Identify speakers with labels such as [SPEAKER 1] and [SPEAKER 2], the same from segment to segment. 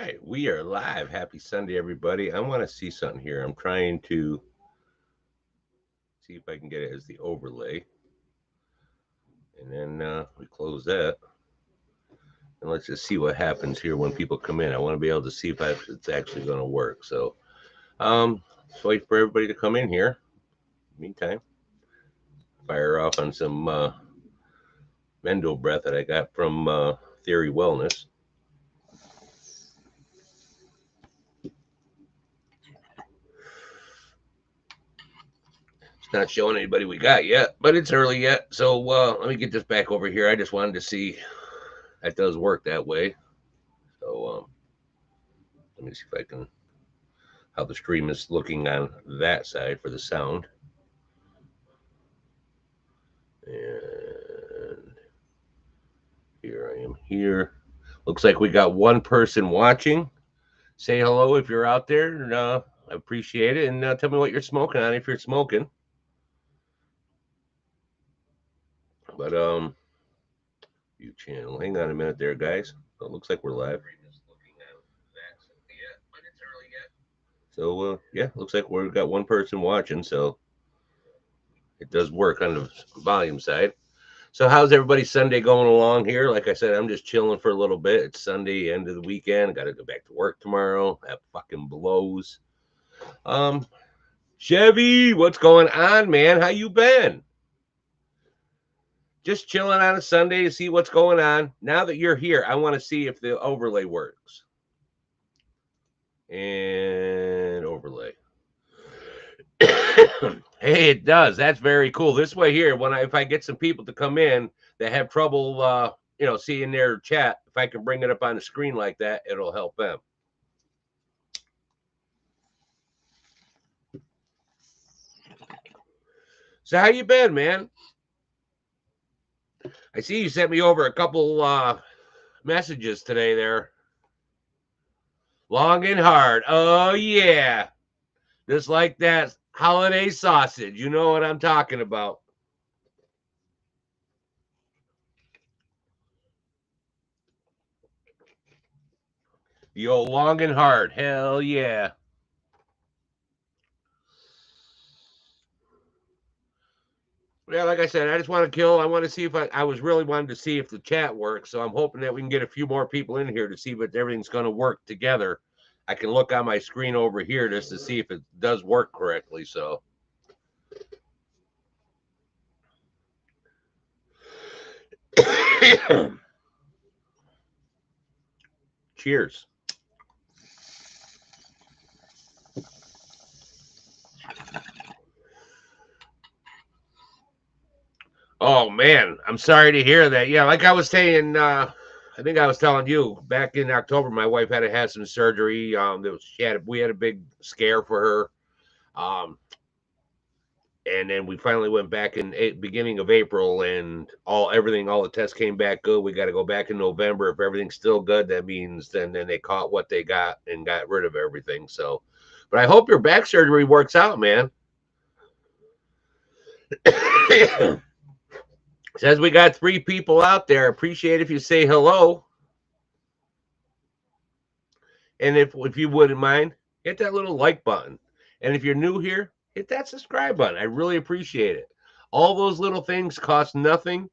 [SPEAKER 1] right, we are live. Happy Sunday, everybody. I want to see something here. I'm trying to see if I can get it as the overlay. And then we close that. And let's just see what happens here when people come in. I want to be able to see if it's actually going to work. So, let's wait for everybody to come in here. Meantime, fire off on some Mendo breath that I got from Theory Wellness. Not showing anybody we got yet, but it's early yet. So let me get this back over here. I just wanted to see that does work that way. So let me see if I can how the stream is looking on that side for the sound. And here I am here. Looks like we got one person watching. Say hello if you're out there. And, I appreciate it. And tell me what you're smoking on if you're smoking. But view channel. Hang on a minute there, guys. So it looks like we're live. So yeah, looks like we've got one person watching. So it does work on the volume side. So how's everybody Sunday going along here? Like I said, I'm just chilling for a little bit. It's Sunday, end of the weekend. Got to go back to work tomorrow. That fucking blows. Chevy, what's going on, man? How you been? Just chilling on a Sunday to see what's going on. Now that you're here, I want to see if the overlay works. And overlay. Hey, it does. That's very cool. This way here, if I get some people to come in that have trouble, seeing their chat, if I can bring it up on the screen like that, it'll help them. So how you been, man? I see you sent me over a couple messages today there. Long and hard. Oh yeah. Just like that holiday sausage. You know what I'm talking about. The old long and hard. Hell yeah. Yeah, like I said, I just want to kill. I want to see if I was really wanting to see if the chat works. So I'm hoping that we can get a few more people in here to see if everything's going to work together. I can look on my screen over here just to see if it does work correctly. So. Cheers. Oh man, I'm sorry to hear that. Yeah, like I was saying, I think I was telling you back in October, my wife had to have some surgery. We had a big scare for her, and then we finally went back in beginning of April, and all the tests came back good. We got to go back in November. If everything's still good, that means then they caught what they got and got rid of everything. So, but I hope your back surgery works out, man. Says we got 3 people out there. Appreciate if you say hello. And if you wouldn't mind, hit that little like button. And if you're new here, hit that subscribe button. I really appreciate it. All those little things cost nothing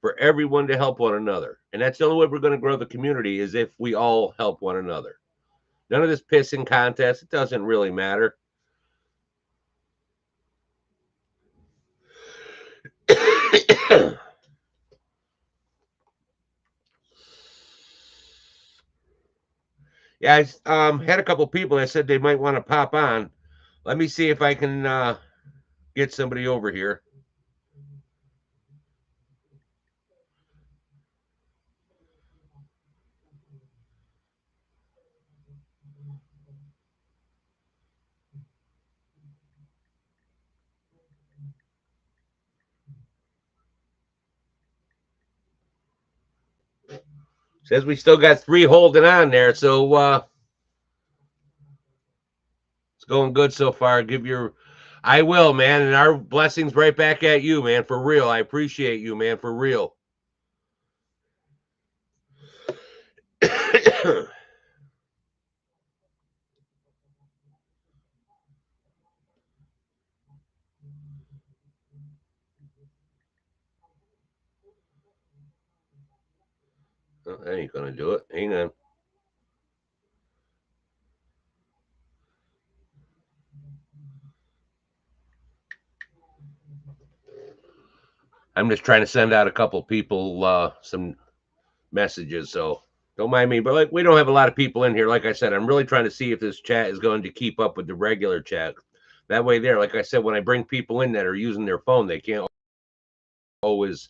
[SPEAKER 1] for everyone to help one another. And that's the only way we're going to grow the community is if we all help one another. None of this pissing contest. It doesn't really matter. Yeah, I had a couple people that said they might want to pop on. Let me see if I can get somebody over here. Says we still got 3 holding on there, so it's going good so far. I will, man, and our blessings right back at you, man, for real. I appreciate you, man, for real. Oh, that ain't gonna do it. Hang on. I'm just trying to send out a couple people some messages, so don't mind me. But like, we don't have a lot of people in here. Like I said, I'm really trying to see if this chat is going to keep up with the regular chat. That way, there, like I said, when I bring people in that are using their phone, they can't always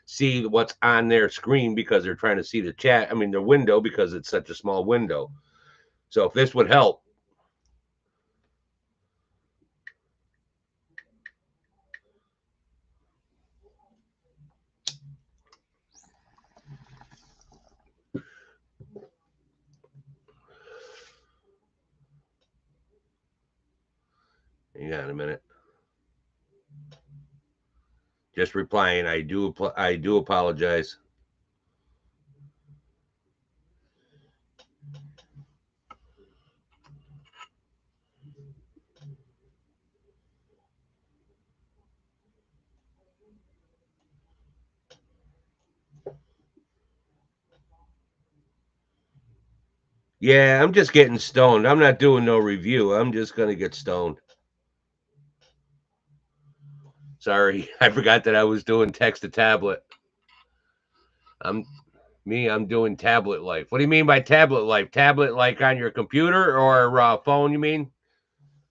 [SPEAKER 1] see what's on their screen because they're trying to see the chat. I mean, the window, because it's such a small window. So if this would help. Hang on a minute. Just replying. I do apologize. Yeah, I'm just getting stoned. I'm not doing no review. I'm just gonna get stoned. Sorry, I forgot that I was doing text to tablet. I'm doing tablet life. What do you mean by tablet life? Tablet like on your computer or phone, you mean?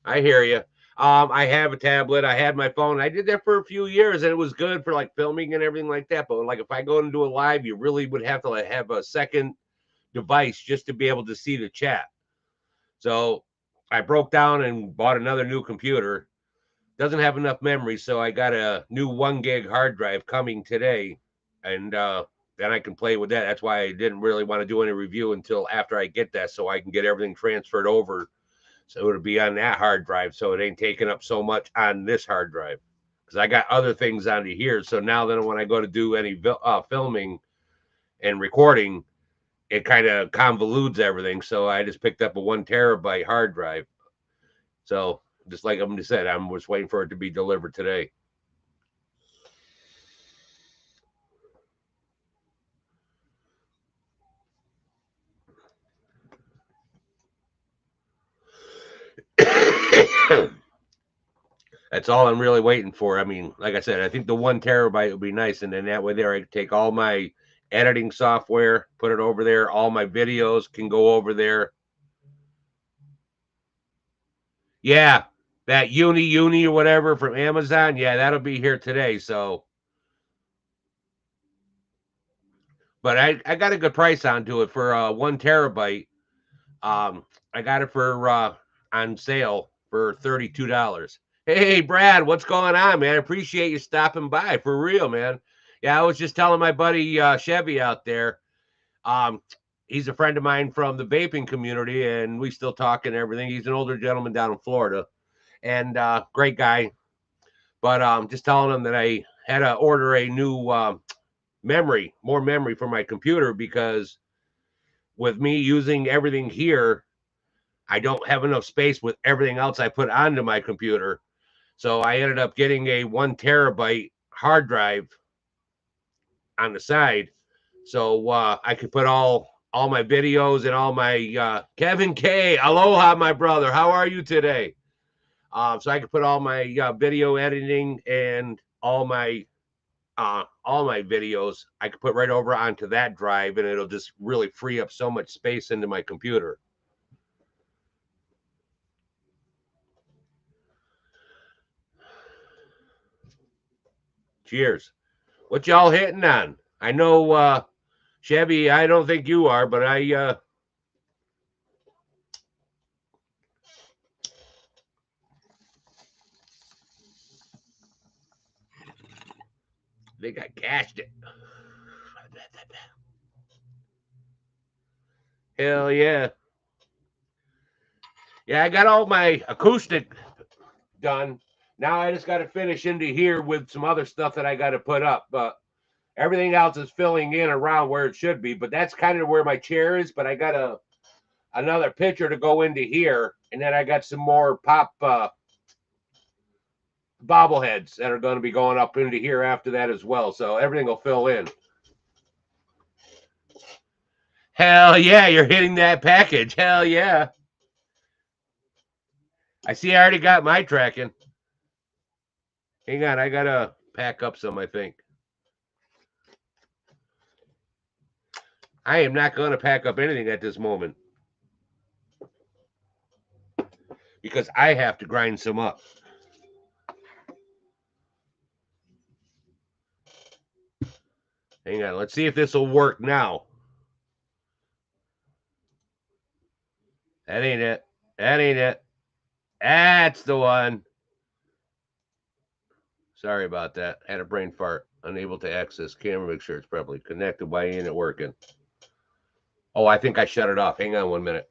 [SPEAKER 1] I hear you. I have a tablet. I had my phone. I did that for a few years, and it was good for like filming and everything like that. But like if I go and do a live, you really would have to like, have a second device just to be able to see the chat. So I broke down and bought another new computer. Doesn't have enough memory, so I got a new 1 gig hard drive coming today, and then I can play with that. That's why I didn't really want to do any review until after I get that, so I can get everything transferred over. So it'll be on that hard drive, so it ain't taking up so much on this hard drive. Because I got other things onto here, so now then when I go to do any filming and recording, it kind of convolutes everything. So I just picked up a 1 terabyte hard drive. So just like I said, I'm just waiting for it to be delivered today. That's all I'm really waiting for. I mean, like I said, I think the 1 terabyte would be nice, and then that way there I can take all my editing software, put it over there. All my videos can go over there. Yeah, that Uni or whatever from Amazon. Yeah, that'll be here today. So, but I got a good price onto it for 1 terabyte. I got it for on sale for $32. Hey, Brad, what's going on, man? I appreciate you stopping by for real, man. Yeah, I was just telling my buddy Chevy out there. Um, he's a friend of mine from the vaping community, and we still talk and everything. He's an older gentleman down in Florida, and great guy. But just telling him that I had to order a new more memory for my computer because with me using everything here, I don't have enough space with everything else I put onto my computer. So I ended up getting a 1 terabyte hard drive on the side, so I could put all my videos and all my Kevin K. Aloha, my brother. How are you today? So I could put all my video editing and all my videos. I could put right over onto that drive, and it'll just really free up so much space into my computer. Cheers. What y'all hitting on? I know Chevy, I don't think you are, but think I cashed it. Hell yeah. Yeah, I got all my acoustic done. Now I just got to finish into here with some other stuff that I got to put up. But everything else is filling in around where it should be. But that's kind of where my chair is. But I got another picture to go into here, and then I got some more pop bobbleheads that are going to be going up into here after that as well. So everything will fill in. Hell yeah, you're hitting that package. Hell yeah. I see I already got my tracking. Hang on, I gotta pack up some, I think. I am not gonna pack up anything at this moment. Because I have to grind some up. Hang on, let's see if this will work now. That ain't it. That ain't it. That's the one. Sorry about that. Had a brain fart. Unable to access camera. Make sure it's properly connected. Why ain't it working? Oh, I think I shut it off. Hang on 1 minute.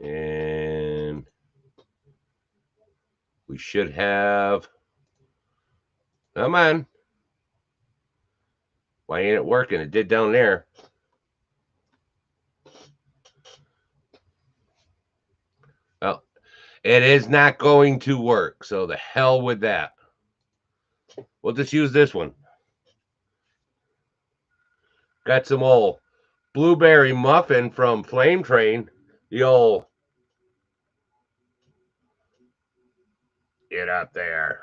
[SPEAKER 1] And we should have. Come on. Why ain't it working? It did down there. Well, it is not going to work. So the hell with that. We'll just use this one. Got some old blueberry muffin from Flame Train. The old. Get up there.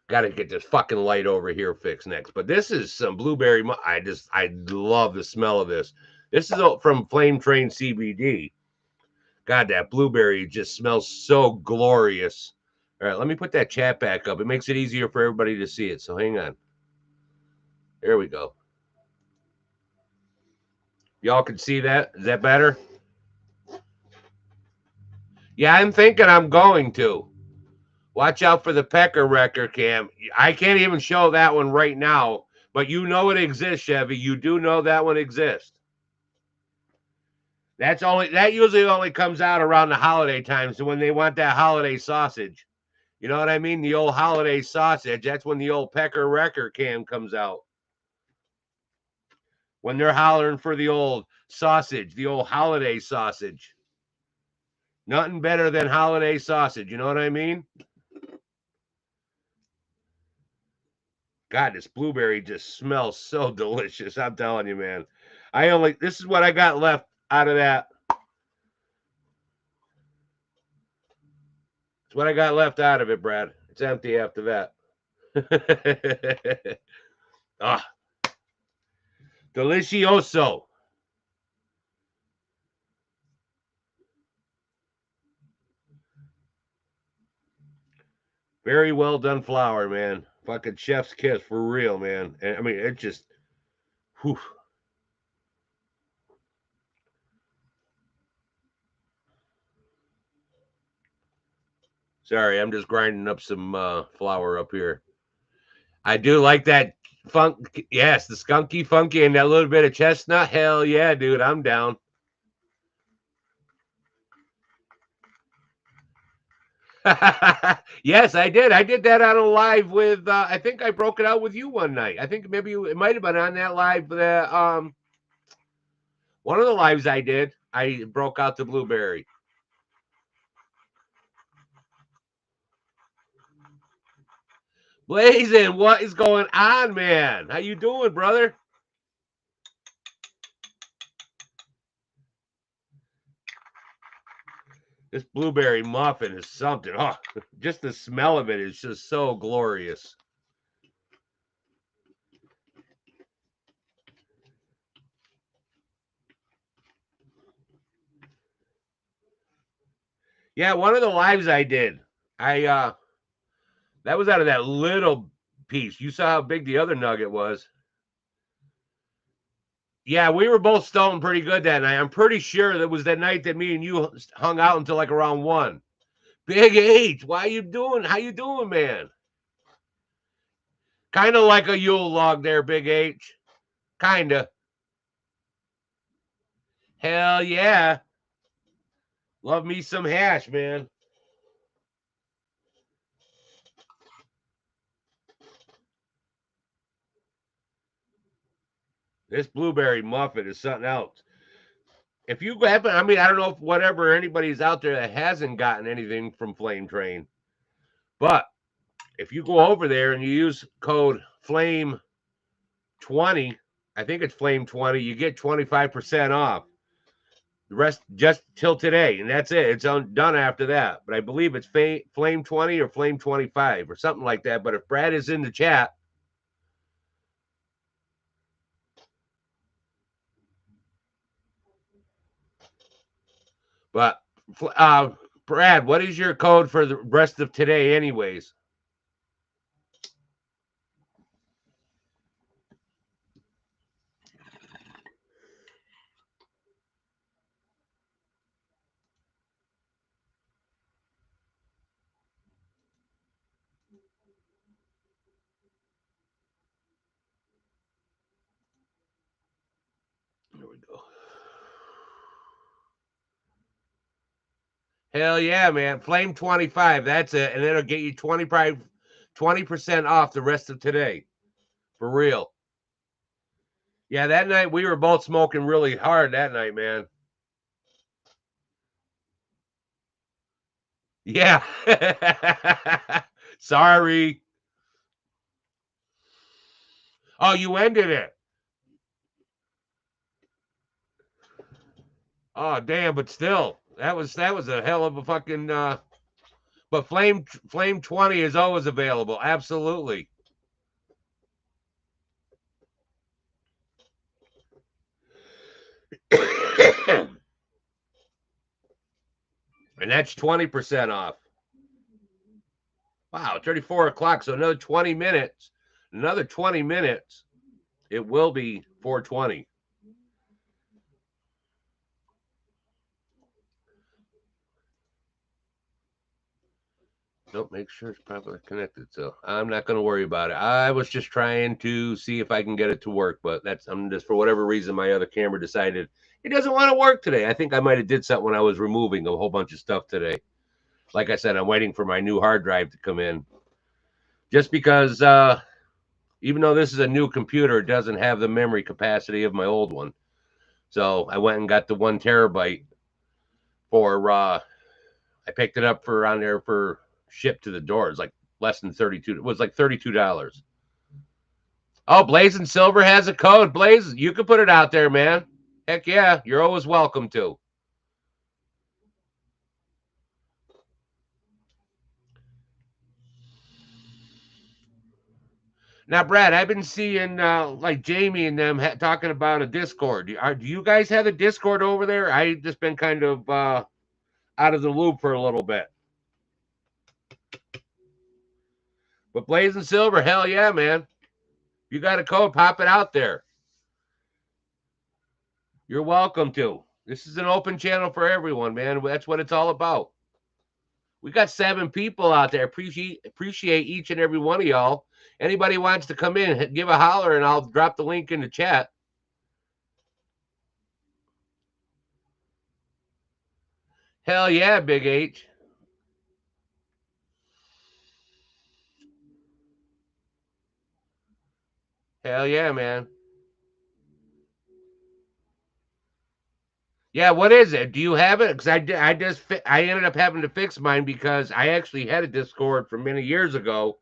[SPEAKER 1] Got to get this fucking light over here fixed next. But this is some blueberry. I love the smell of this. This is from Flame Train CBD. God, that blueberry just smells so glorious. All right, let me put that chat back up. It makes it easier for everybody to see it. So hang on. There we go. Y'all can see that? Is that better? Yeah, I'm thinking I'm going to. Watch out for the pecker wrecker cam. I can't even show that one right now, but you know it exists, Chevy. You do know that one exists. That usually only comes out around the holiday time, so when they want that holiday sausage. You know what I mean? The old holiday sausage. That's when the old pecker wrecker cam comes out. When they're hollering for the old sausage, the old holiday sausage. Nothing better than holiday sausage. You know what I mean? God, this blueberry just smells so delicious. I'm telling you, man. This is what I got left out of that. It's what I got left out of it, Brad. It's empty after that. Ah, delicioso. Very well done flour, man. Fucking chef's kiss for real, man. And I mean, it just, whew. Sorry, I'm just grinding up some flour up here. I do like that funk. Yes, the skunky funky and that little bit of chestnut. Hell yeah, dude. I'm down. Yes, I did. I did that on a live with. I think I broke it out with you one night. I think maybe it might have been on that live. One of the lives I did. I broke out the blueberry. Blazing, what is going on, man? How you doing, brother? This blueberry muffin is something. Oh, just the smell of it is just so glorious. Yeah, one of the lives I did. That was out of that little piece. You saw how big the other nugget was. Yeah, we were both stoned pretty good that night. I'm pretty sure that was the night that me and you hung out until like around 1. Big H, why you doing? How you doing, man? Kind of like a Yule log there, Big H. Kind of. Hell yeah. Love me some hash, man. This blueberry muffin is something else. If you happen, I mean, I don't know if whatever anybody's out there that hasn't gotten anything from Flame Train, but if you go over there and you use code FLAME20, I think it's FLAME20, you get 25% off. The rest just till today, and that's it. It's done after that. But I believe it's FLAME20 or FLAME25 or something like that. But if Brad is in the chat, but Brad, what is your code for the rest of today, anyways? There we go. Hell yeah, man. Flame 25. That's it. And it'll get you 20% off the rest of today. For real. Yeah, that night we were both smoking really hard that night, man. Yeah. Sorry. Oh, you ended it. Oh, damn, but still. That was a hell of a fucking but Flame 20 is always available. Absolutely. And that's 20% off. Wow, 34 o'clock. So another 20 minutes. Another 20 minutes. It will be 420. Nope, make sure it's properly connected. So I'm not going to worry about it. I was just trying to see if I can get it to work, but I'm just, for whatever reason, my other camera decided it doesn't want to work today. I think I might have did something when I was removing a whole bunch of stuff today. Like I said, I'm waiting for my new hard drive to come in. Just because, even though this is a new computer, it doesn't have the memory capacity of my old one. So I went and got the 1 terabyte for, I picked it up for on there for shipped to the door. It's like less than 32. It was like $32. Oh, Blazing Silver has a code. Blaze, you can put it out there, man. Heck yeah, you're always welcome to. Now, Brad, I've been seeing like Jamie and them talking about a Discord. Do you guys have a Discord over there? I just been kind of out of the loop for a little bit. But Blazing Silver, hell yeah, man. You got a code, pop it out there. You're welcome to. This is an open channel for everyone, man. That's what it's all about. We got 7 people out there. Appreciate each and every one of y'all. Anybody wants to come in, give a holler, and I'll drop the link in the chat. Hell yeah, Big H. Hell yeah, man. Yeah, what is it? Do you have it? Because I ended up having to fix mine because I actually had a Discord from many years ago.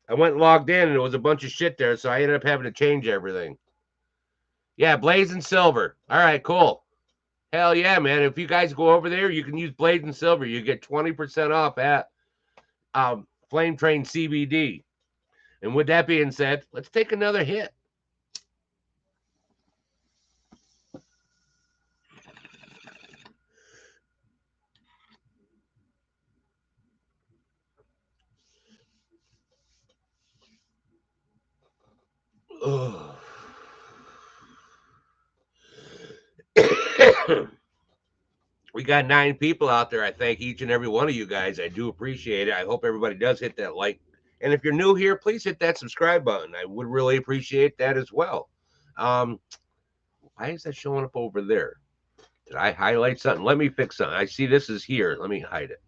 [SPEAKER 1] I went and logged in and there was a bunch of shit there, so I ended up having to change everything. Yeah, Blazing Silver. All right, cool. Hell yeah, man. If you guys go over there, you can use Blazing Silver. You get 20% off at Flame Train CBD. And with that being said, let's take another hit. We got 9 people out there. I thank each and every one of you guys. I do appreciate it. I hope everybody does hit that like. And if you're new here, please hit that subscribe button. I would really appreciate that as well. Why is that showing up over there? Did I highlight something? Let me fix something. I see this is here. Let me hide it.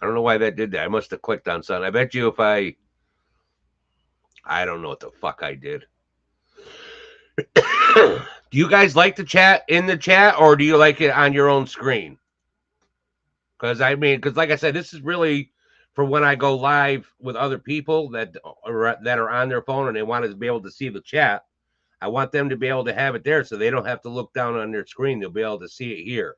[SPEAKER 1] I don't know why that did that. I must have clicked on something. I bet you if I don't know what the fuck I did. Do you guys like the chat in the chat, or do you like it on your own screen? Because I mean, because like I said, this is really for when I go live with other people that are on their phone and they want to be able to see the chat. I want them to be able to have it there so they don't have to look down on their screen. They'll be able to see it here.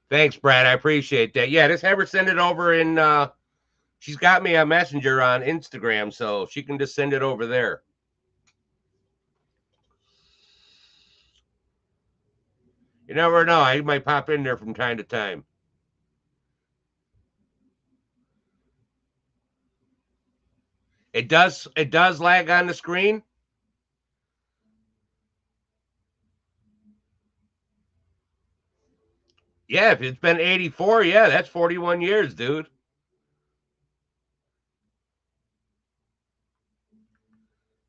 [SPEAKER 1] Thanks, Brad. I appreciate that. Yeah, just have her send it over in she's got me a messenger on Instagram, so she can just send it over there. You never know. I might pop in there from time to time. It does lag on the screen. Yeah, if it's been 84, yeah, that's 41 years, dude.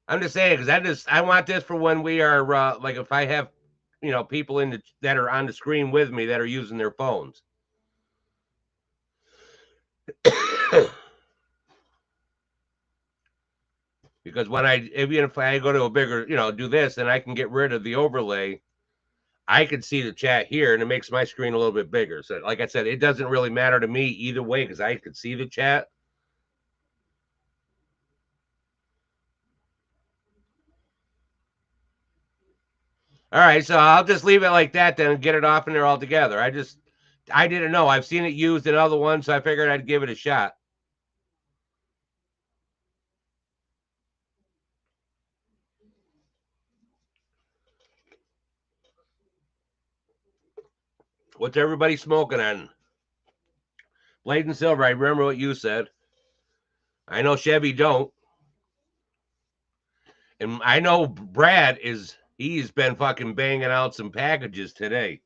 [SPEAKER 1] I'm just saying because I want this for when we are like if I have people that are on the screen with me that are using their phones. Because when even if I go to a bigger, do this, then I can get rid of the overlay. I can see the chat here, and it makes my screen a little bit bigger. So, like I said, it doesn't really matter to me either way because I can see the chat. All right, so I'll just leave it like that then and get it off in there altogether. I didn't know. I've seen it used in other ones, so I figured I'd give it a shot. What's everybody smoking on? Blade and Silver, I remember what you said. I know Chevy don't. And I know he's been fucking banging out some packages today.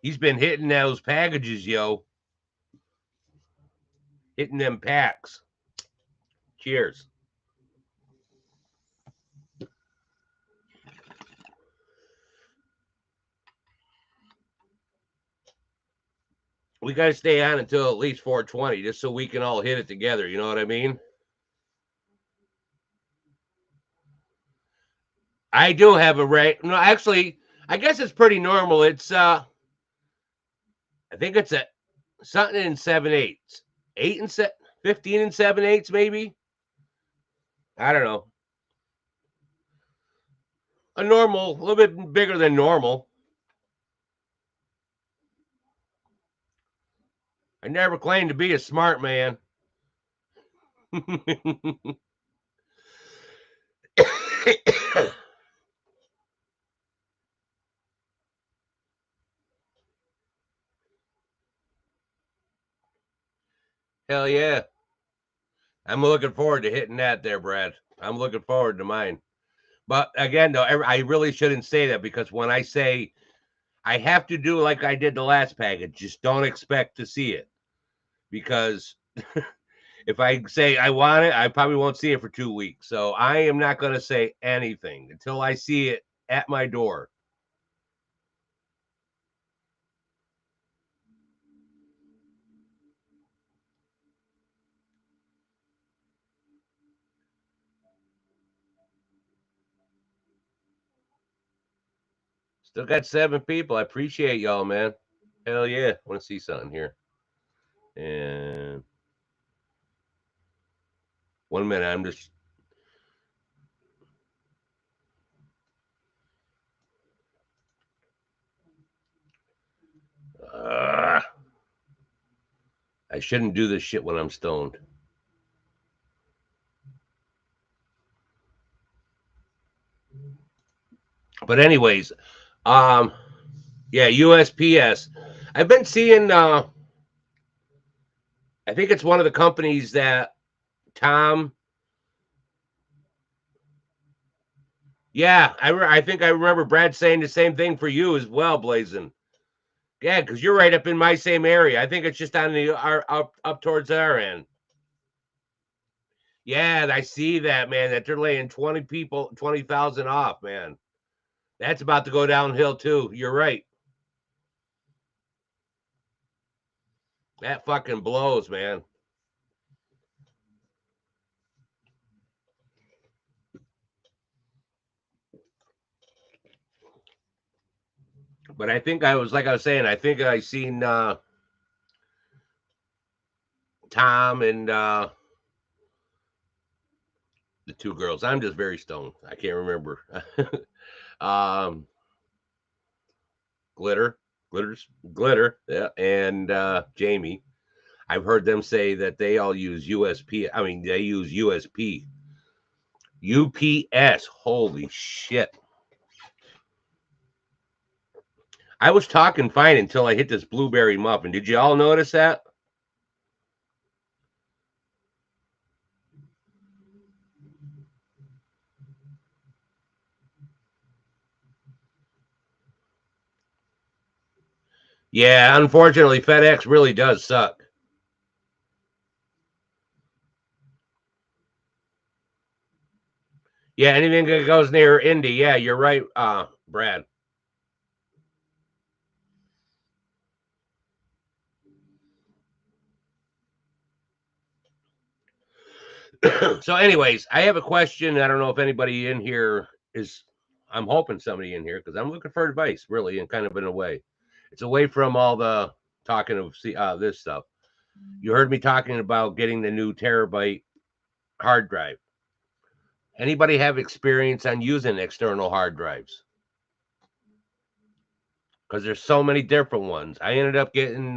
[SPEAKER 1] He's been hitting those packages, yo. Hitting them packs. Cheers. We got to stay on until at least 420 just so we can all hit it together. You know what I mean? I do have a rate. No, actually, I guess it's pretty normal. It's I think it's a something in 7/8, 15 and 7/8 maybe. I don't know. A little bit bigger than normal. I never claimed to be a smart man. Hell yeah. I'm looking forward to hitting that there, Brad. I'm looking forward to mine. But again, though, I really shouldn't say that because when I say I have to do like I did the last package, just don't expect to see it. Because if I say I want it, I probably won't see it for 2 weeks. So I am not going to say anything until I see it at my door. Still got 7 people. I appreciate y'all, man. Hell yeah. I want to see something here. And 1 minute. I'm just. I shouldn't do this shit when I'm stoned. But anyways, yeah, USPS. I've been seeing I think it's one of the companies that Tom. Yeah, I think I remember Brad saying the same thing for you as well, Blazing. Yeah, because you're right up in my same area. I think it's just on the up towards our end. Yeah, I see that, man. That they're laying 20,000 off, man. That's about to go downhill too. You're right. That fucking blows, man. But I think I was like I was saying, I think I seen Tom and the two girls. I'm just very stoned. I can't remember. um, Glitter, Glitter, yeah, and Jamie. I've heard them say that they all use USP. I mean, they use USP. UPS. Holy shit. I was talking fine until I hit this blueberry muffin. Did you all notice that? Yeah, unfortunately, FedEx really does suck. Yeah, anything that goes near Indy. Yeah, you're right, Brad. So, anyways, I have a question. I don't know if anybody in here is. I'm hoping somebody in here because I'm looking for advice, really, and kind of in a way. It's away from all the talking of this stuff. You heard me talking about getting the new terabyte hard drive. Anybody have experience on using external hard drives? Because there's so many different ones. I ended up getting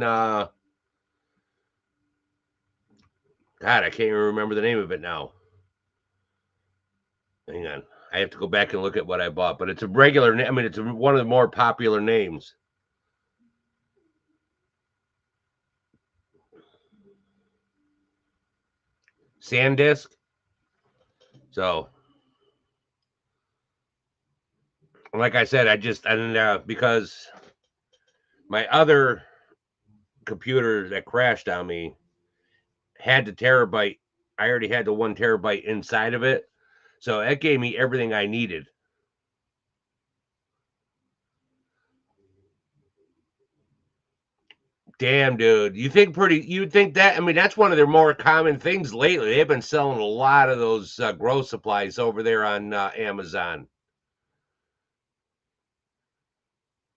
[SPEAKER 1] God, I can't even remember the name of it now. Hang on. I have to go back and look at what I bought, but it's a regular name. I mean, it's one of the more popular names. SanDisk. So, like I said, because my other computer that crashed on me had the terabyte. I already had the 1 terabyte inside of it, so that gave me everything I needed. Damn, dude. You'd think that, I mean, that's one of their more common things lately. They've been selling a lot of those grow supplies over there on Amazon.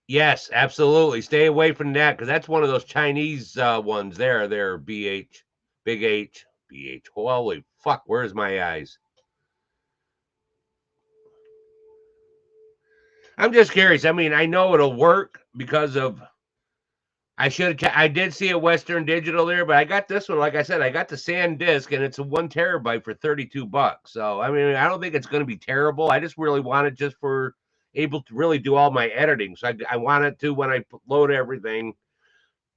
[SPEAKER 1] Yes, absolutely. Stay away from that because that's one of those Chinese ones there. They're BH, Big H, BH. Holy fuck, where's my eyes? I'm just curious. I mean, I know it'll work because of I did see a Western Digital there, but I got this one. Like I said, I got the SanDisk, and it's a 1 terabyte for $32. So I mean, I don't think it's going to be terrible. I just really want it just for able to really do all my editing. So I want it to when I load everything,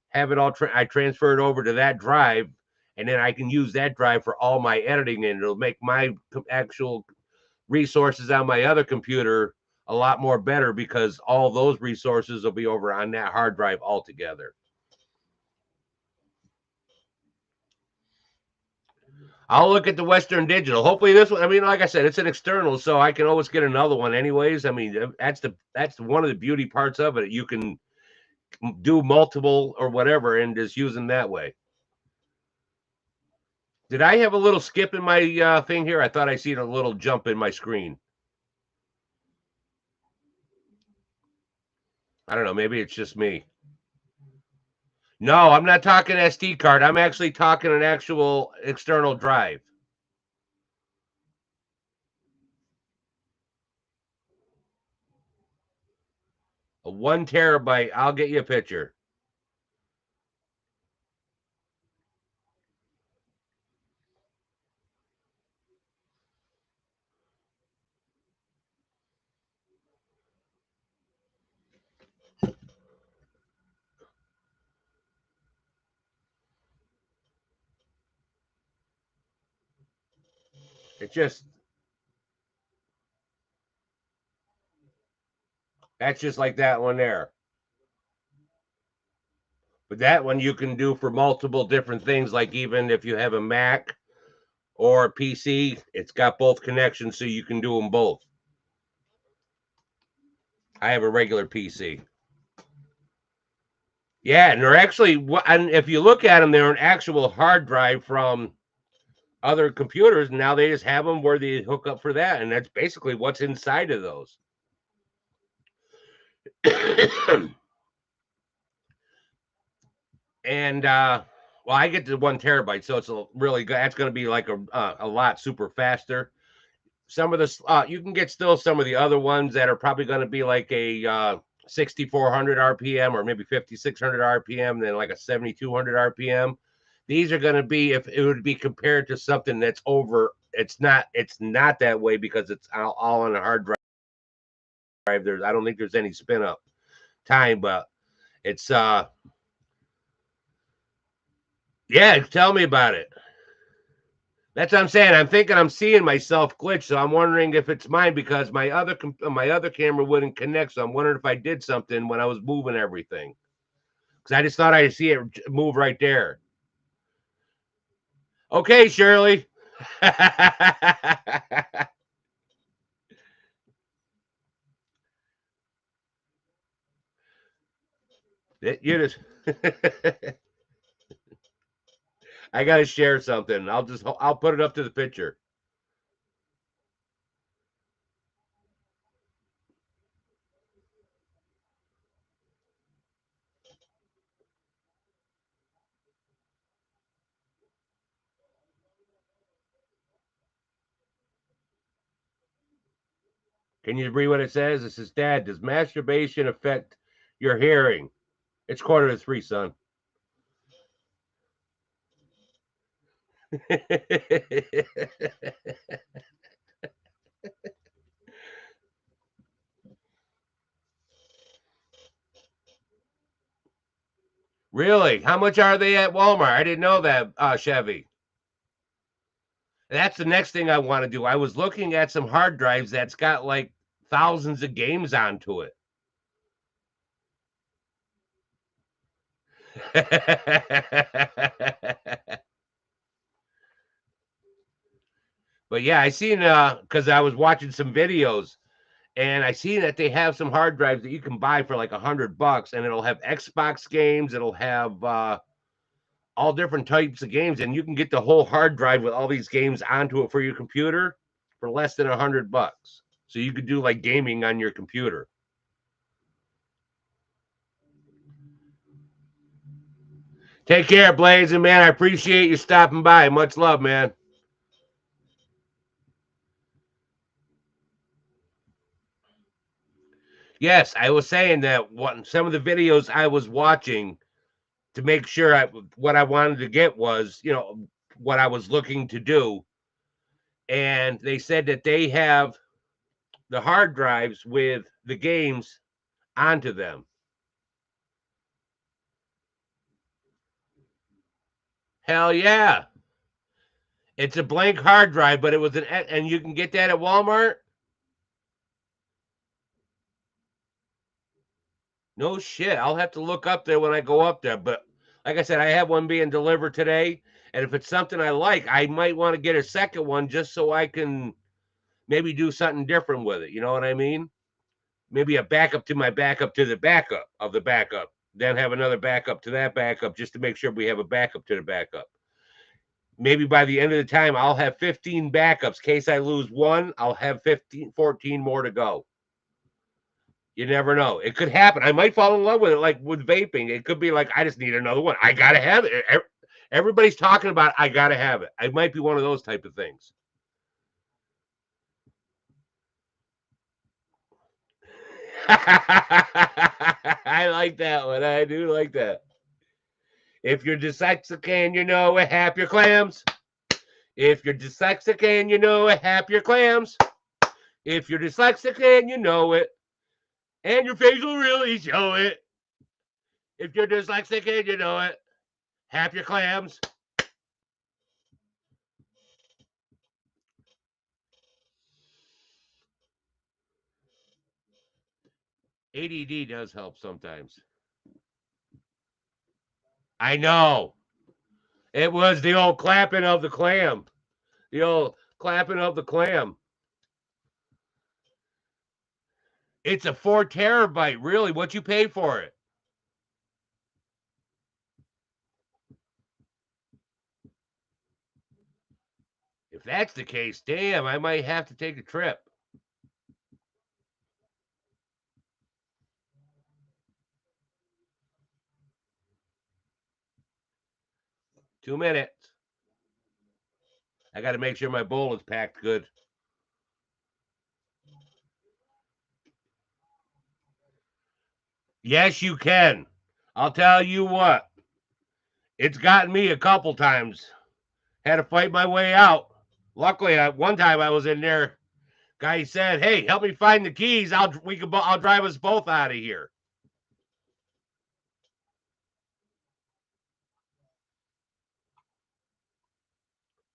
[SPEAKER 1] have it all. I transfer it over to that drive, and then I can use that drive for all my editing, and it'll make my actual resources on my other computer a lot more better because all those resources will be over on that hard drive altogether. I'll look at the Western Digital. Hopefully this one. I mean, like I said, it's an external, so I can always get another one, anyways. I mean, that's one of the beauty parts of it. You can do multiple or whatever, and just use them that way. Did I have a little skip in my thing here? I thought I seen a little jump in my screen. I don't know. Maybe it's just me. No, I'm not talking SD card. I'm actually talking an actual external drive. A 1 terabyte. I'll get you a picture. It's just that's just like that one there. But that one you can do for multiple different things, like even if you have a Mac or a PC, it's got both connections, so you can do them both. I have a regular PC. Yeah, and they're actually, and if you look at them, they're an actual hard drive from other computers. And now they just have them where they hook up for that, and that's basically what's inside of those. And well, I get to 1 terabyte, so it's a really good. That's going to be like a lot super faster. Some of the you can get still some of the other ones that are probably going to be like a 6400 RPM or maybe 5600 RPM, then like a 7200 RPM. These are going to be, if it would be compared to something that's over, it's not that way because it's all on a hard drive. I don't think there's any spin up time, but it's yeah, tell me about it. That's what I'm saying. I'm thinking I'm seeing myself glitch, so I'm wondering if it's mine because my other camera wouldn't connect. So I'm wondering if I did something when I was moving everything, because I just thought I'd see it move right there. Okay, Shirley. You just I gotta share something. I'll put it up to the picture. Can you read what it says? It says, Dad, does masturbation affect your hearing? It's 2:45, son. Really? How much are they at Walmart? I didn't know that, Chevy. That's the next thing I want to do. I was looking at some hard drives that's got like thousands of games onto it. But yeah, I seen because I was watching some videos and I see that they have some hard drives that you can buy for like $100, and it'll have Xbox games, it'll have all different types of games, and you can get the whole hard drive with all these games onto it for your computer for less than $100. So you could do like gaming on your computer. Take care, Blazing man. I appreciate you stopping by. Much love, man. Yes, I was saying that some of the videos I was watching to make sure what I wanted to get was, what I was looking to do. And they said that they have the hard drives with the games onto them. Hell yeah. It's a blank hard drive, but it was and you can get that at Walmart. No shit. I'll have to look up there when I go up there. But like I said, I have one being delivered today. And if it's something I like, I might want to get a second one just so I can maybe do something different with it. You know what I mean? Maybe a backup to my backup to the backup of the backup, then have another backup to that backup just to make sure we have a backup to the backup. Maybe by the end of the time, I'll have 15 backups. In case I lose one, I'll have 14 more to go. You never know. It could happen. I might fall in love with it, like with vaping. It could be like, I just need another one. I got to have it. Everybody's talking about it. I got to have it. I might be one of those type of things. I like that one. I do like that. If you're dyslexic and you know it, hap your clams. If you're dyslexic and you know it, hap your clams. If you're dyslexic and you know it, and your face will really show it. If you're dyslexic and you know it, hap your clams. ADD does help sometimes. I know. It was the old clapping of the clam. The old clapping of the clam. It's a 4 terabyte. Really? What you pay for it? If that's the case, damn, I might have to take a trip. Two minutes. I got to make sure my bowl is packed good. Yes, you can. I'll tell you what. It's gotten me a couple times. Had to fight my way out. Luckily, one time I was in there. Guy said, "Hey, help me find the keys. I'll drive us both out of here."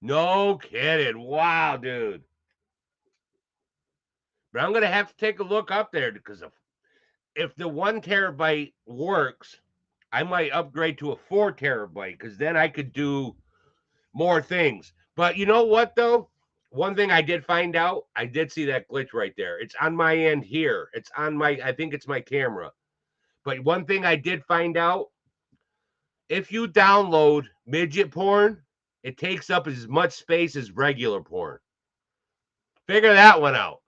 [SPEAKER 1] No kidding. Wow, dude. But I'm gonna have to take a look up there because if the 1 terabyte works, I might upgrade to a 4 terabyte because then I could do more things. But you know what though? One thing I did find out, I did see that glitch right there. It's on my end here. It's on my, I think it's my camera. But one thing I did find out, if you download midget porn, it takes up as much space as regular porn. Figure that one out.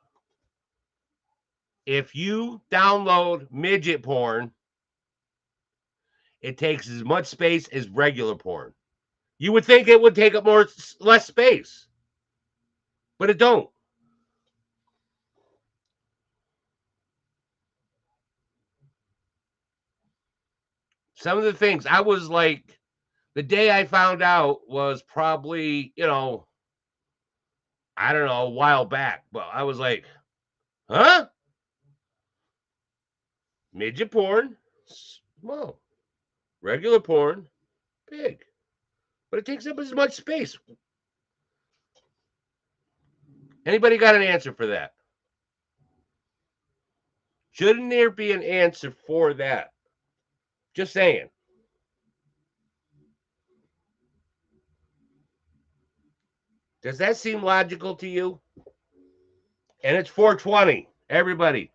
[SPEAKER 1] If you download midget porn, it takes as much space as regular porn. You would think it would take up less space, but it don't. Some of the things I was like, the day I found out was probably, I don't know, a while back, but I was like, huh? Midget porn, small. Regular porn, big. But it takes up as much space. Anybody got an answer for that? Shouldn't there be an answer for that? Just saying. Does that seem logical to you? And it's 420. Everybody,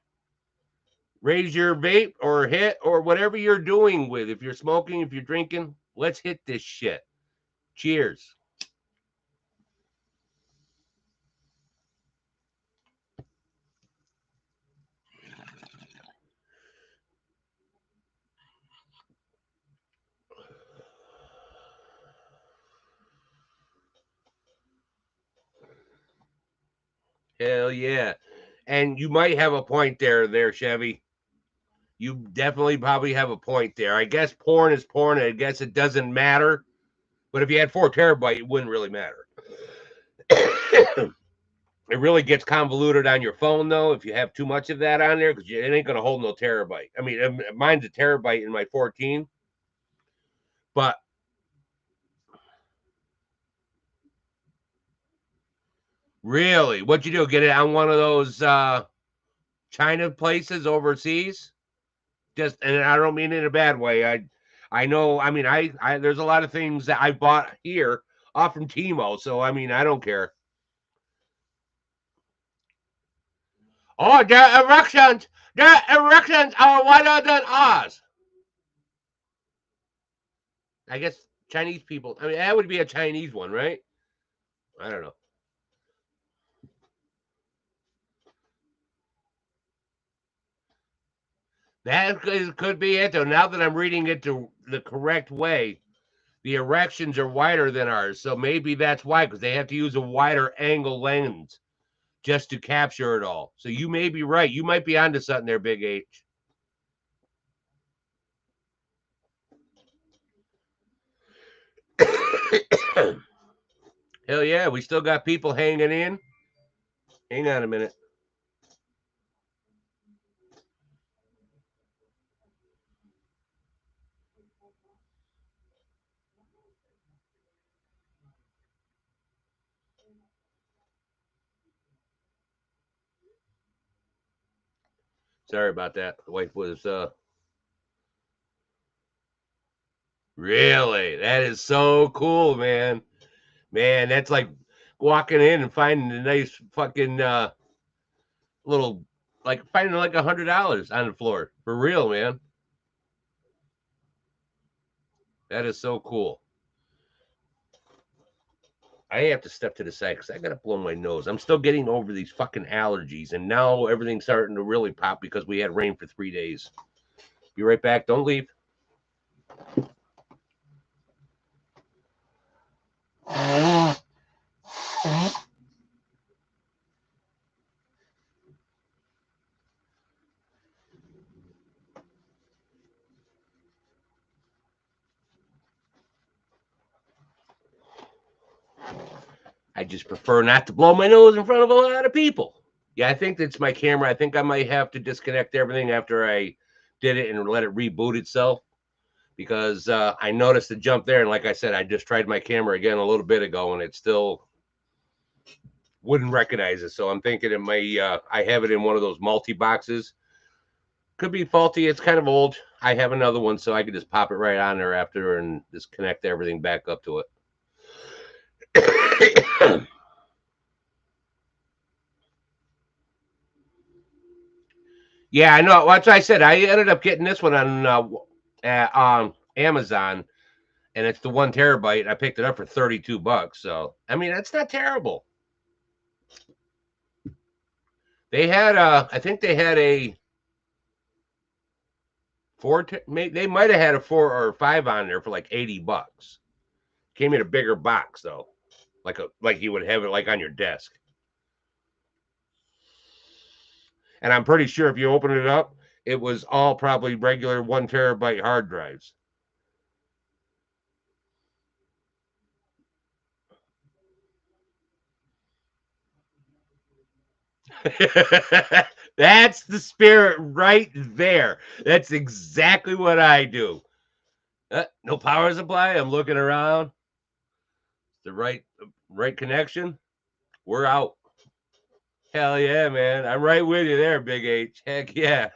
[SPEAKER 1] raise your vape or hit or whatever you're doing with. If you're smoking, if you're drinking, let's hit this shit. Cheers. Hell yeah. And you might have a point there, Chevy. You definitely probably have a point there. I guess porn is porn. I guess it doesn't matter. But if you had 4 terabyte, it wouldn't really matter. It really gets convoluted on your phone though if you have too much of that on there because it ain't gonna hold no terabyte. I mean, mine's a terabyte in my 14, but really, what you do? Get it on one of those China places overseas? Just, and I don't mean it in a bad way. I know. I mean, I there's a lot of things that I bought here off from Timo, so I mean, I don't care. Oh, the erections are wider than ours. I guess Chinese people. I mean, that would be a Chinese one, right? I don't know. Could be it though. Now that I'm reading it the correct way, the erections are wider than ours, so maybe that's why, because they have to use a wider angle lens just to capture it all. So you may be right. You might be onto something there, Big H. Hell yeah, we still got people hanging in. Hang on a minute. Sorry about that. The wife was really, that is so cool, man. Man, that's like walking in and finding a nice fucking little like finding like $100 on the floor. For real, man. That is so cool. I have to step to the side because I gotta blow my nose. I'm still getting over these fucking allergies, and now everything's starting to really pop because we had rain for 3 days. Be right back. Don't leave. I just prefer not to blow my nose in front of a lot of people. Yeah, I think it's my camera. I think I might have to disconnect everything after I did it and let it reboot itself because I noticed the jump there. And like I said, I just tried my camera again a little bit ago and it still wouldn't recognize it. So I'm thinking it may, I have it in one of those multi boxes. Could be faulty. It's kind of old. I have another one, so I could just pop it right on there after and just connect everything back up to it. Yeah, I know. That's what I said. I ended up getting this one on Amazon, and it's the 1 terabyte. I picked it up for $32. So I mean, that's not terrible. They had I think they had a they might have had a 4 or 5 on there for like $80. Came in a bigger box though, like you would have it like on your desk. And I'm pretty sure if you open it up, it was all probably regular 1 terabyte hard drives. That's the spirit right there. That's exactly what I do. No power supply. I'm looking around. The right connection. We're out. Hell yeah, man. I'm right with you there, Big H. Heck yeah.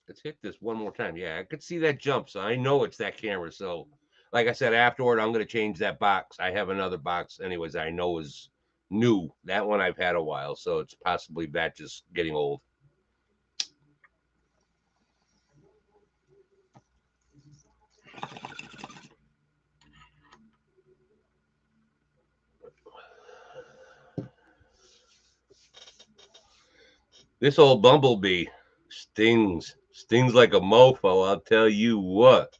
[SPEAKER 1] Let's hit this one more time. Yeah, I could see that jump, so I know it's that camera. So, like I said, afterward, I'm going to change that box. I have another box, anyways, I know is new. That one I've had a while, so it's possibly that just getting old. This old bumblebee stings like a mofo. I'll tell you what.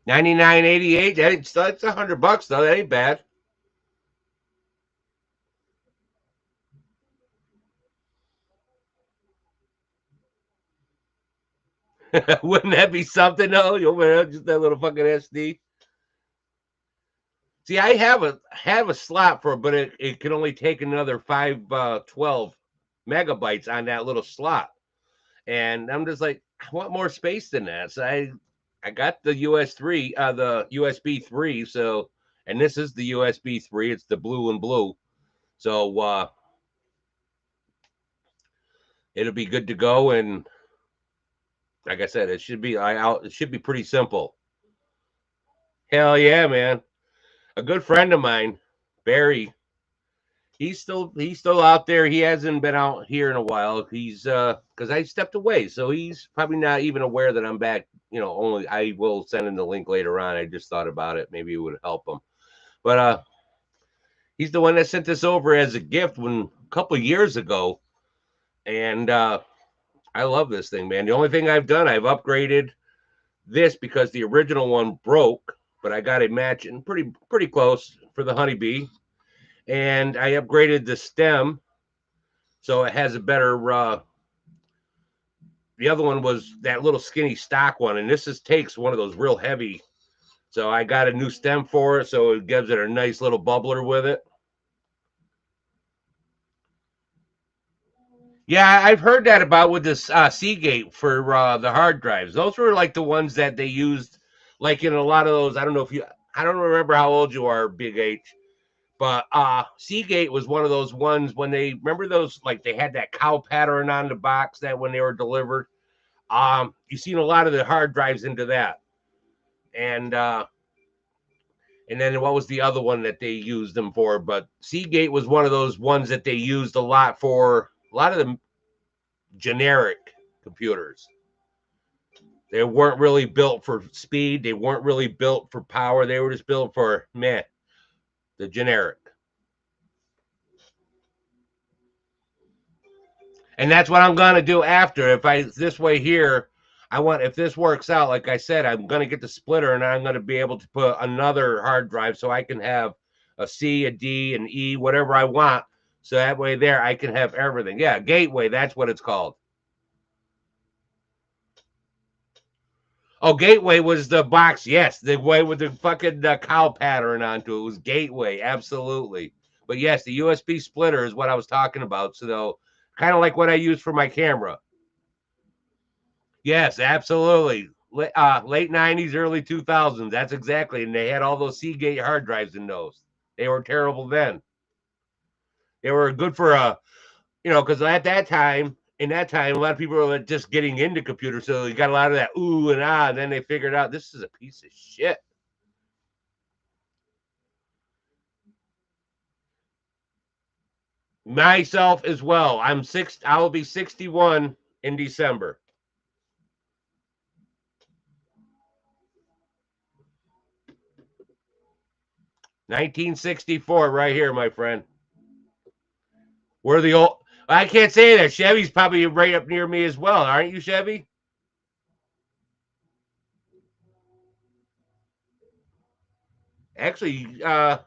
[SPEAKER 1] $99.88. That's $100 though. That ain't bad. Wouldn't that be something though? You open just that little fucking SD. See, I have a slot for it, but it can only take another 512 megabytes on that little slot. And I'm just like, I want more space than that. So I got the the USB 3. So, and this is the USB 3. It's the blue and blue. So it'll be good to go. And like I said, it should be pretty simple. Hell yeah, man. A good friend of mine, Barry, he's still out there. He hasn't been out here in a while. He's because I stepped away, so he's probably not even aware that I'm back. Only I will send him the link later on. I just thought about it. Maybe it would help him. But he's the one that sent this over as a gift a couple of years ago, and I love this thing, man. The only thing I've done, I've upgraded this because the original one broke, but I got a match and pretty close for the Honeybee, and I upgraded the stem so it has a better. The other one was that little skinny stock one, and this takes one of those real heavy. So I got a new stem for it, so it gives it a nice little bubbler with it. Yeah, I've heard that about with this Seagate for the hard drives. Those were like the ones that they used, like in a lot of those. I don't know if you, I don't remember how old you are, Big H, But Seagate was one of those ones when they remember those, like they had that cow pattern on the box that when they were delivered. You've seen a lot of the hard drives into that. And then what was the other one that they used them for? But Seagate was one of those ones that they used a lot for a lot of the generic computers. They weren't really built for speed. They weren't really built for power. They were just built for the generic. And that's what I'm gonna do after. If I this way here, if this works out, like I said, I'm gonna get the splitter and I'm gonna be able to put another hard drive so I can have a C, a D, an E, whatever I want. So that way there I can have everything. Yeah, gateway, that's what it's called. Oh, Gateway was the box. Yes, the way with the fucking cow pattern onto it was Gateway. Absolutely. But yes, the USB splitter is what I was talking about. So, kind of like what I use for my camera. Yes, absolutely. Late 90s, early 2000s. That's exactly. And they had all those Seagate hard drives in those. They were terrible then. They were good for because at that time, in that time, a lot of people were just getting into computers, so you got a lot of that ooh and ah. And then they figured out this is a piece of shit. Myself as well. I will be 61 in December. 1964, right here, my friend. We're the old. I can't say that. Chevy's probably right up near me as well, aren't you, Chevy? Actually, yeah,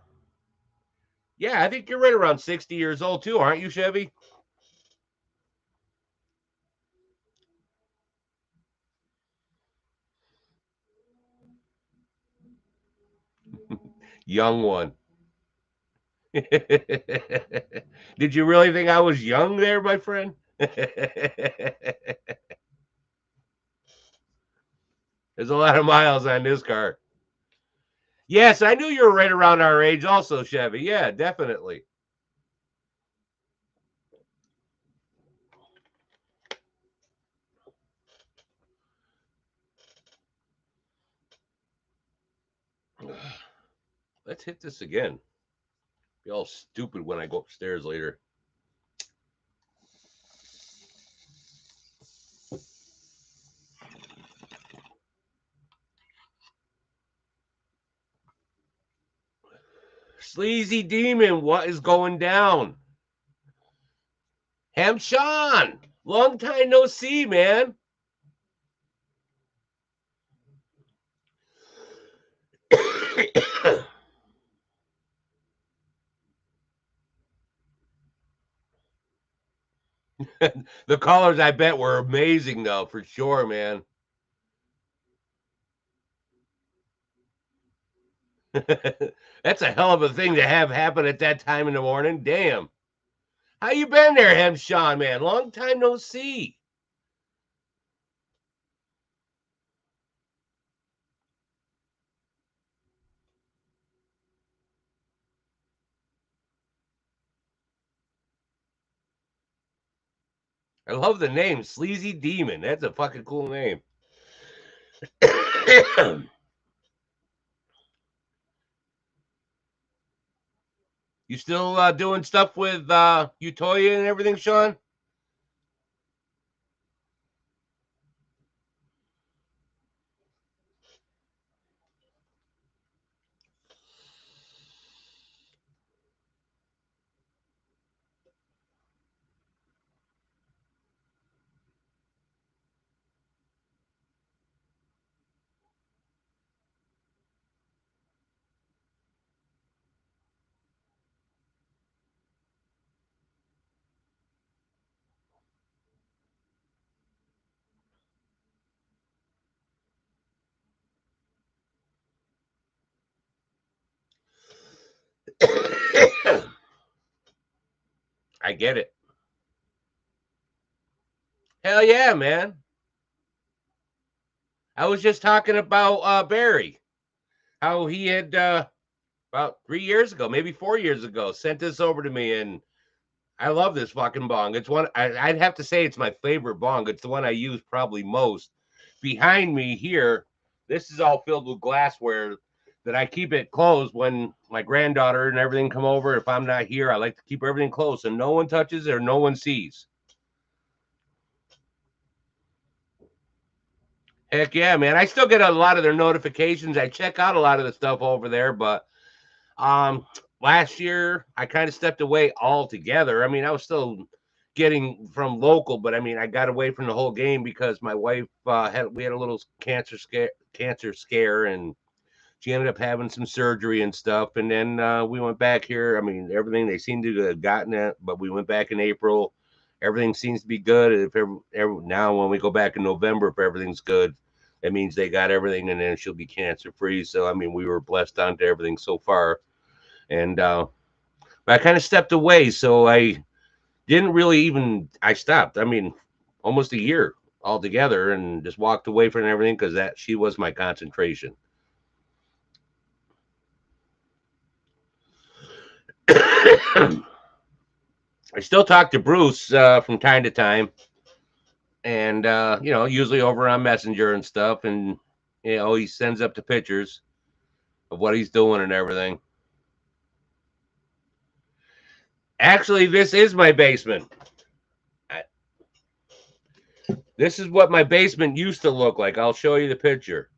[SPEAKER 1] I think you're right around 60 years old too, aren't you, Chevy? Young one. Did you really think I was young there, my friend? There's a lot of miles on this car. Yes, I knew you were right around our age, also, Chevy. Yeah, definitely. Let's hit this again. Be all stupid when I go upstairs later. Sleazy Demon, what is going down? Ham Sean, long time no see, man. The colors, I bet, were amazing, though, for sure, man. That's a hell of a thing to have happen at that time in the morning. Damn. How you been there, Ham Sean, man? Long time no see. I love the name, Sleazy Demon. That's a fucking cool name. You still doing stuff with Utoya and everything, Sean? I get it. Hell yeah, man. I was just talking about Barry, how he had about 3 years ago, maybe 4 years ago, sent this over to me, and I love this fucking bong. It's one I'd have to say it's my favorite bong. It's the one I use probably most. Behind me here, this is all filled with glassware that I keep it closed when my granddaughter and everything come over. If I'm not here, I like to keep everything closed so no one touches it or no one sees. Heck yeah, man. I still get a lot of their notifications. I check out a lot of the stuff over there, but um last year I kind of stepped away altogether. I mean, I was still getting from local, but I mean, I got away from the whole game because my wife had a little cancer scare, and she ended up having some surgery and stuff. And then we went back here. I mean, everything they seem to have gotten it, but we went back in April. Everything seems to be good. If now when we go back in November, if everything's good, that means they got everything, and then she'll be cancer free. So I mean, we were blessed onto everything so far. And but I kind of stepped away, so I didn't really even. I stopped. I mean, almost a year altogether, and just walked away from everything because that she was my concentration. I still talk to Bruce from time to time, and usually over on Messenger and stuff, and he sends up the pictures of what he's doing and everything. Actually, this is my basement. This is what my basement used to look like. I'll show you the picture.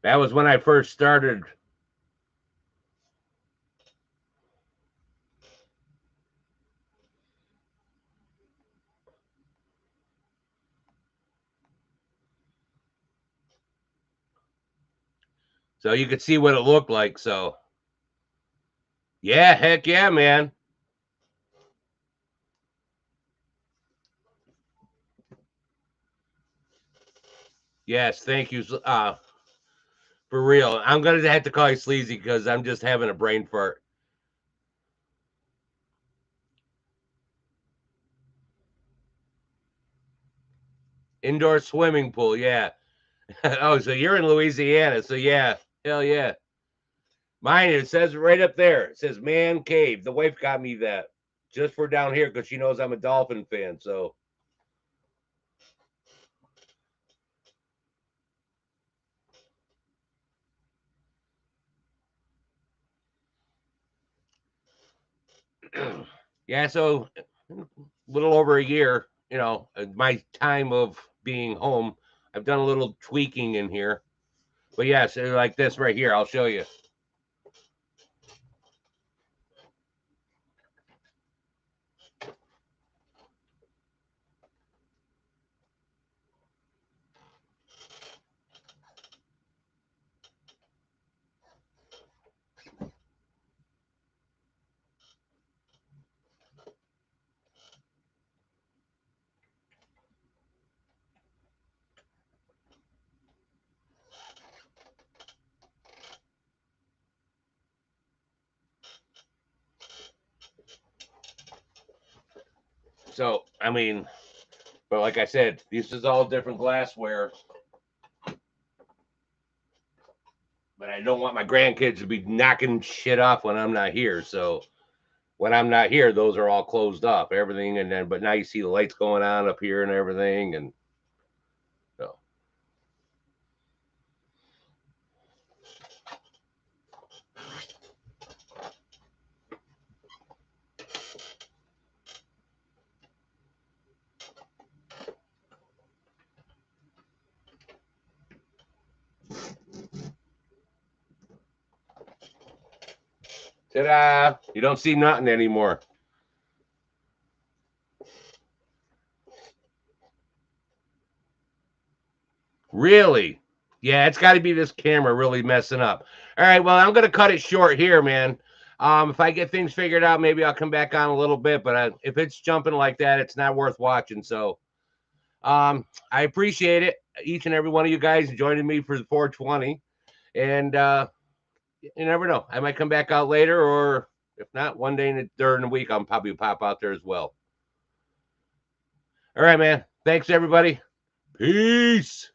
[SPEAKER 1] That was when I first started. So you could see what it looked like. So, yeah, heck yeah, man. Yes, thank you. For real. I'm going to have to call you sleazy because I'm just having a brain fart. Indoor swimming pool. Yeah. Oh, so you're in Louisiana. So, yeah. Hell yeah. Mine, it says right up there. It says man cave. The wife got me that just for down here because she knows I'm a Dolphin fan. So, yeah. So, a little over a year, my time of being home, I've done a little tweaking in here. But yes, like this right here, I'll show you. So, I mean, but like I said, this is all different glassware. But I don't want my grandkids to be knocking shit off when I'm not here. So when I'm not here, those are all closed up, everything. And then, but now you see the lights going on up here and everything. And so, ta-da! You don't see nothing anymore. Really? Yeah, it's got to be this camera really messing up. All right, well, I'm gonna cut it short here, man. If I get things figured out, maybe I'll come back on a little bit. But if it's jumping like that, it's not worth watching. So,
[SPEAKER 2] I appreciate it. Each and every one of you guys joining me for the 420. And you never know. I might come back out later, or if not, one day during the week, I'll probably pop out there as well. All right, man. Thanks, everybody. Peace.